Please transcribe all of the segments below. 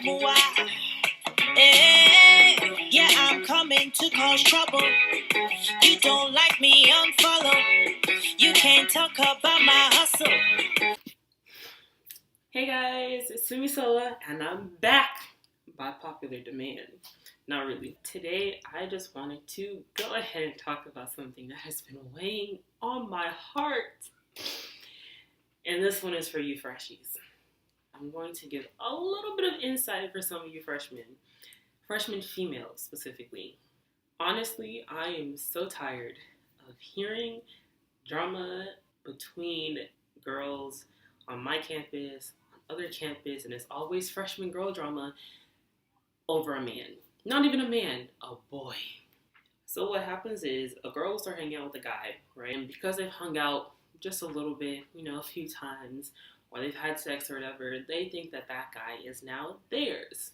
moi. Hey, yeah, I'm coming to cause trouble. You don't like me, unfollow. You can't talk about my hustle. Hey guys, it's Sumisola and I'm back by popular demand. Not really. Today I just wanted to go ahead and talk about something that has been weighing on my heart. And this one is for you freshies. I'm going to give a little bit of insight for some of you freshman females specifically. Honestly, I am so tired of hearing drama between girls on my campus, on other campus, and it's always freshman girl drama over a man. Not even a man, a boy. So what happens is a girl will start hanging out with a guy, right? And because they've hung out just a little bit, a few times, or they've had sex or whatever, they think that that guy is now theirs,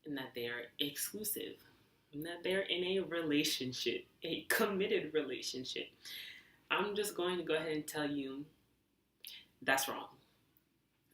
and that they're exclusive, and that they're in a relationship, a committed relationship. I'm just going to go ahead and tell you that's wrong.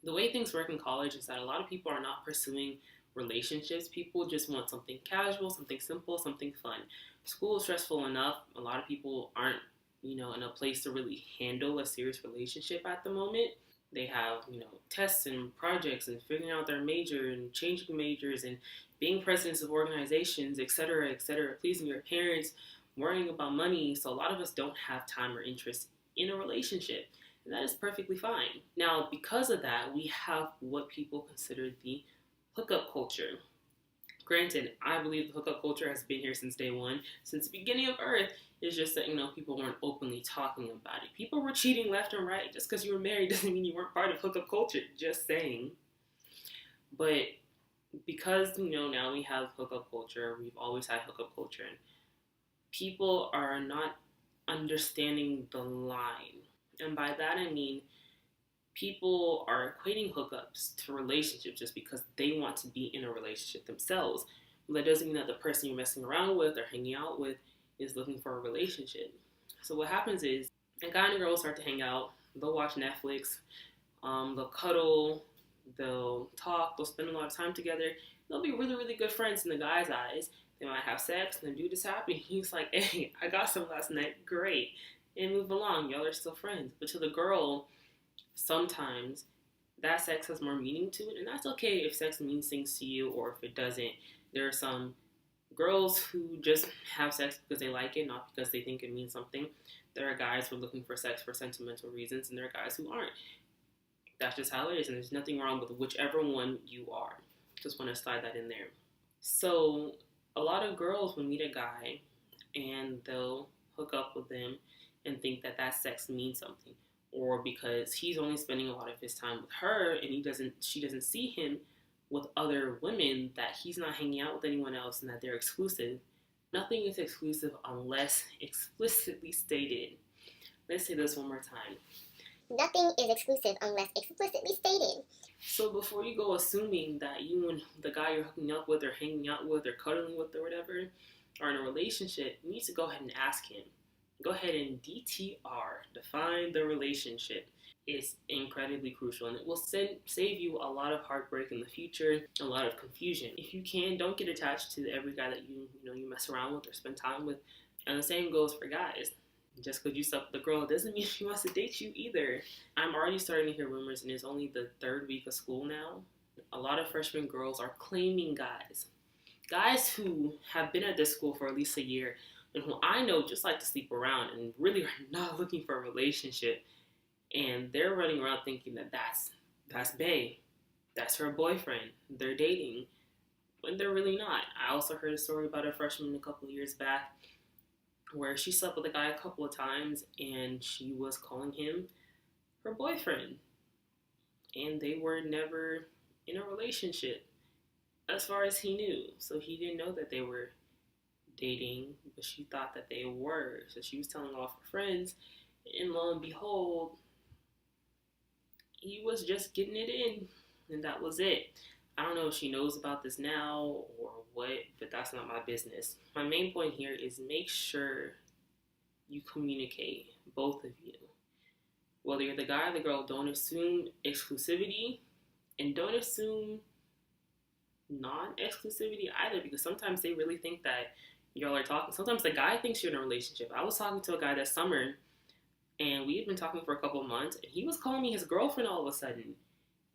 The way things work in college is that a lot of people are not pursuing relationships. People just want something casual, something simple, something fun. School is stressful enough. A lot of people aren't, in a place to really handle a serious relationship at the moment. They have, tests and projects and figuring out their major and changing majors and being presidents of organizations, etc., pleasing your parents, worrying about money. So a lot of us don't have time or interest in a relationship. And that is perfectly fine. Now, because of that, we have what people consider the hookup culture. Granted, I believe the hookup culture has been here since day one, since the beginning of Earth. It's just that, people weren't openly talking about it. People were cheating left and right. Just because you were married doesn't mean you weren't part of hookup culture. Just saying. But because, now we have hookup culture, we've always had hookup culture, and people are not understanding the line. And by that I mean people are equating hookups to relationships just because they want to be in a relationship themselves. Well, that doesn't mean that the person you're messing around with or hanging out with is looking for a relationship. So what happens is a guy and a girl start to hang out. They'll watch Netflix. They'll cuddle. They'll talk. They'll spend a lot of time together. They'll be really, really good friends in the guy's eyes. They might have sex, and the dude is happy. He's like, hey, I got some last night. Great. And move along. Y'all are still friends. But to the girl, sometimes that sex has more meaning to it, and that's okay if sex means things to you or if it doesn't. There are some girls who just have sex because they like it, not because they think it means something. There are guys who are looking for sex for sentimental reasons, and there are guys who aren't. That's just how it is, and there's nothing wrong with whichever one you are. Just want to slide that in there. So a lot of girls will meet a guy and they'll hook up with them and think that that sex means something, or because he's only spending a lot of his time with her and she doesn't see him with other women, that he's not hanging out with anyone else and that they're exclusive. Nothing is exclusive unless explicitly stated. Let's say this one more time. Nothing is exclusive unless explicitly stated. So before you go assuming that you and the guy you're hooking up with or hanging out with or cuddling with or whatever are in a relationship, you need to go ahead and ask him. Go ahead and DTR, define the relationship. It's incredibly crucial, and it will save you a lot of heartbreak in the future, a lot of confusion. If you can, don't get attached to every guy that you mess around with or spend time with. And the same goes for guys. Just because you slept with a girl doesn't mean she wants to date you either. I'm already starting to hear rumors, and it's only the third week of school now. A lot of freshman girls are claiming guys who have been at this school for at least a year, and who I know just like to sleep around and really are not looking for a relationship. And they're running around thinking that that's bae, that's her boyfriend, they're dating, when they're really not. I also heard a story about a freshman a couple of years back where she slept with a guy a couple of times and she was calling him her boyfriend. And they were never in a relationship as far as he knew. So he didn't know that they were dating, but she thought that they were. So she was telling all her friends, and lo and behold, he was just getting it in, and that was it. I don't know if she knows about this now or what, but that's not my business. My main point here is make sure you communicate, both of you. Whether you're the guy or the girl, don't assume exclusivity, and don't assume non-exclusivity either, because sometimes they really think that y'all are talking. Sometimes the guy thinks you're in a relationship. I was talking to a guy that summer, and we had been talking for a couple of months, and he was calling me his girlfriend all of a sudden.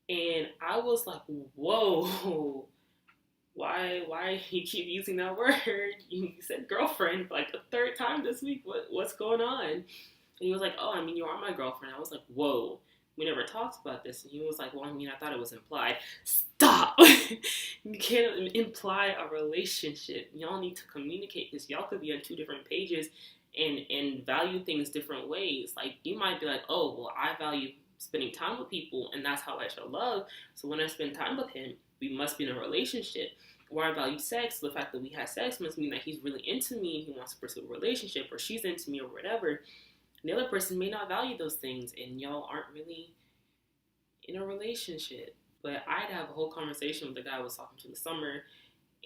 And I was like, whoa, why you keep using that word? You said girlfriend like the third time this week. What's going on? And he was like, oh, I mean, you are my girlfriend. I was like, whoa, we never talked about this. And he was like, well, I mean, I thought it was implied. Stop. You can't imply a relationship. Y'all need to communicate this. Y'all could be on two different pages and value things different ways. Like, you might be like, oh, well, I value spending time with people, and that's how I show love. So when I spend time with him, we must be in a relationship. Or I value sex. The fact that we had sex must mean that he's really into me and he wants to pursue a relationship, or she's into me, or whatever. The other person may not value those things, and y'all aren't really in a relationship. But I'd have a whole conversation with the guy I was talking to this summer,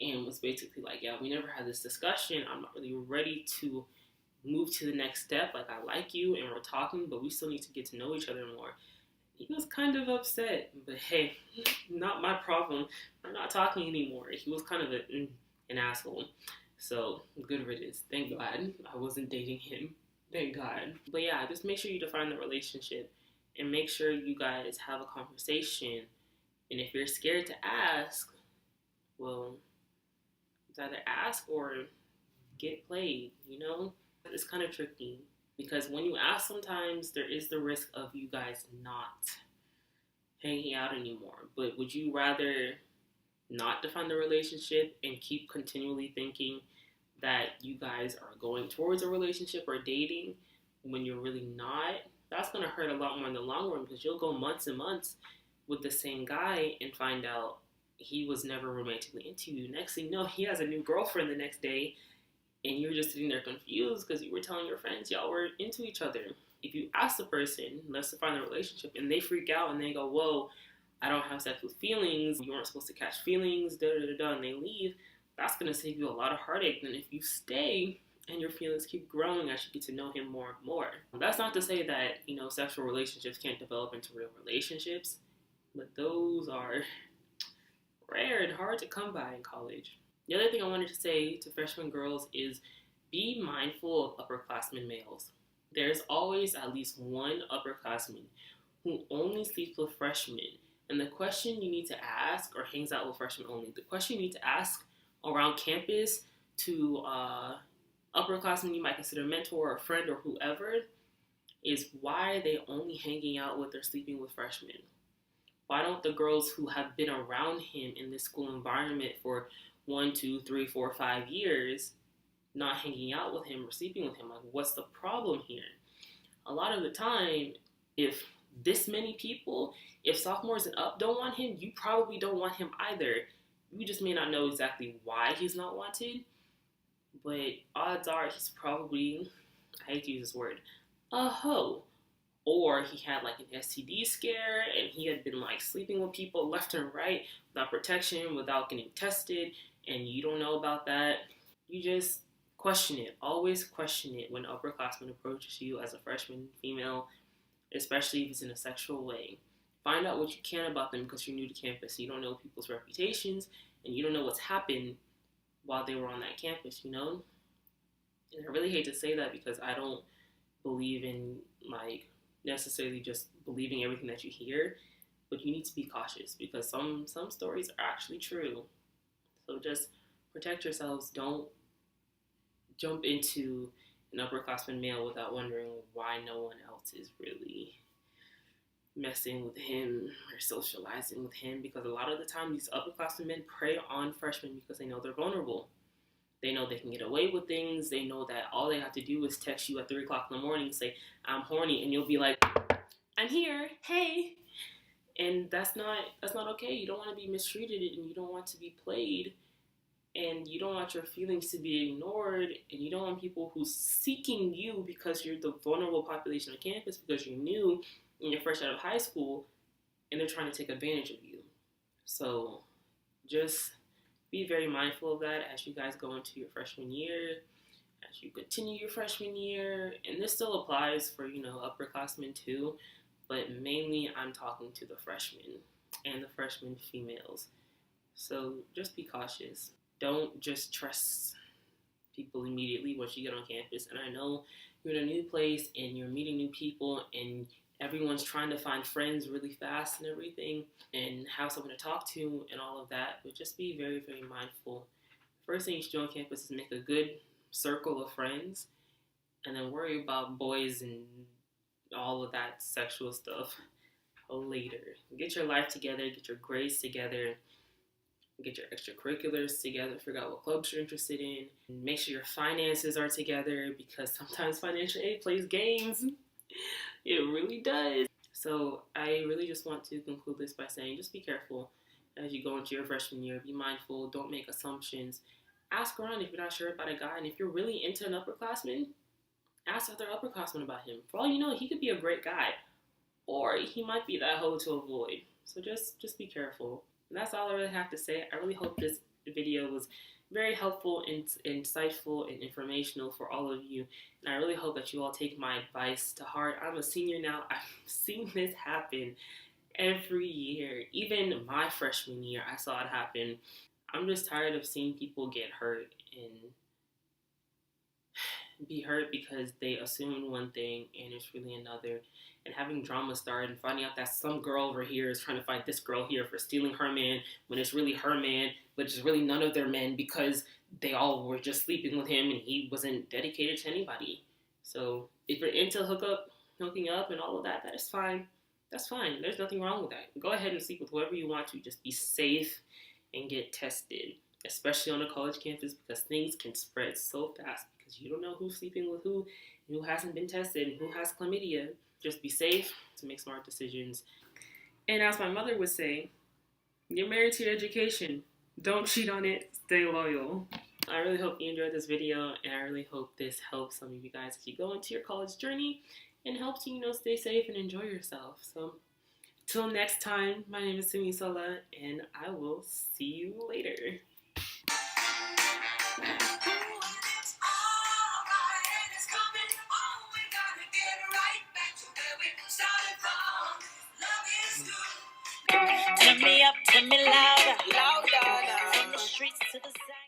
and was basically like, yeah, we never had this discussion. I'm not really ready to move to the next step. Like, I like you and we're talking, but we still need to get to know each other more. He was kind of upset, but hey, not my problem. We're not talking anymore. He was kind of an asshole. So, good riddance. Thank God I wasn't dating him. Thank God. But yeah, just make sure you define the relationship and make sure you guys have a conversation. And if you're scared to ask, well, it's either ask or get played, you know? It's kind of tricky because when you ask, sometimes there is the risk of you guys not hanging out anymore. But would you rather not define the relationship and keep continually thinking that you guys are going towards a relationship or dating when you're really not? That's going to hurt a lot more in the long run, because you'll go months and months with the same guy and find out he was never romantically into you. Next thing you know, he has a new girlfriend the next day, and you're just sitting there confused because you were telling your friends y'all were into each other. If you ask the person, let's define the relationship, and they freak out and they go, whoa, I don't have sex with feelings, you weren't supposed to catch feelings, and they leave, that's going to save you a lot of heartache than if you stay and your feelings keep growing as you get to know him more and more. That's not to say that, sexual relationships can't develop into real relationships, but those are rare and hard to come by in college. The other thing I wanted to say to freshman girls is be mindful of upperclassmen males. There's always at least one upperclassman who only sleeps with freshmen. And the question you need to ask, or hangs out with freshmen only, the question you need to ask around campus to upperclassmen you might consider a mentor or a friend or whoever is, why are they only hanging out with or sleeping with freshmen? Why don't the girls who have been around him in this school environment for 1, 2, 3, 4, 5 years not hanging out with him or sleeping with him? Like, what's the problem here? A lot of the time, if this many people, if sophomores and up don't want him, you probably don't want him either. You just may not know exactly why he's not wanted, but odds are he's probably, I hate to use this word, a hoe. Or he had like an STD scare and he had been like sleeping with people left and right without protection, without getting tested, and you don't know about that. You just question it. Always question it when an upperclassman approaches you as a freshman female, especially if it's in a sexual way. Find out what you can about them, because you're new to campus. You don't know people's reputations and you don't know what's happened while they were on that campus, And I really hate to say that, because I don't believe in like necessarily just believing everything that you hear, but you need to be cautious, because some stories are actually true. So just protect yourselves. Don't jump into an upperclassman male without wondering why no one else is really messing with him or socializing with him, because a lot of the time these upperclassmen men prey on freshmen because they know they're vulnerable. They know they can get away with things. They know that all they have to do is text you at 3 o'clock in the morning and say, I'm horny, and you'll be like, I'm here, hey. And that's not okay. You don't want to be mistreated, and you don't want to be played, and you don't want your feelings to be ignored, and you don't want people who's seeking you because you're the vulnerable population on campus, because you're new and you're fresh out of high school, and they're trying to take advantage of you. So just be very mindful of that as you guys go into your freshman year, as you continue your freshman year. And this still applies for, upperclassmen too, but mainly I'm talking to the freshmen and the freshman females. So just be cautious. Don't just trust people immediately once you get on campus. And I know you're in a new place and you're meeting new people and everyone's trying to find friends really fast and everything and have someone to talk to and all of that. But just be very, very mindful. First thing you should do on campus is make a good circle of friends and then worry about boys and all of that sexual stuff later. Get your life together, get your grades together, get your extracurriculars together, figure out what clubs you're interested in, and make sure your finances are together because sometimes financial aid plays games. It really does. So I really just want to conclude this by saying just be careful as you go into your freshman year. Be mindful. Don't make assumptions. Ask around if you're not sure about a guy. And if you're really into an upperclassman, ask other upperclassmen about him. For all you know, he could be a great guy. Or he might be that hoe to avoid. So just be careful. And that's all I really have to say. I really hope this video was very helpful and insightful and informational for all of you. And I really hope that you all take my advice to heart. I'm a senior now. I've seen this happen every year. Even my freshman year, I saw it happen. I'm just tired of seeing people get hurt and be hurt because they assumed one thing and it's really another, and having drama start and finding out that some girl over here is trying to fight this girl here for stealing her man when it's really her man, but it's really none of their men because they all were just sleeping with him and he wasn't dedicated to anybody. So if you're into hooking up and all of that, that is fine. That's fine. There's nothing wrong with that. Go ahead and sleep with whoever you want to. Just be safe and get tested, especially on a college campus because things can spread so fast because you don't know who's sleeping with who and who hasn't been tested and who has chlamydia. Just be safe to make smart decisions. And as my mother would say, get married to your education. Don't cheat on it. Stay loyal. I really hope you enjoyed this video, and I really hope this helps some of you guys keep going to your college journey and helps you, stay safe and enjoy yourself. So, till next time, my name is Sumisola, and I will see you later. Turn me up, turn me louder, louder, from the streets to the side.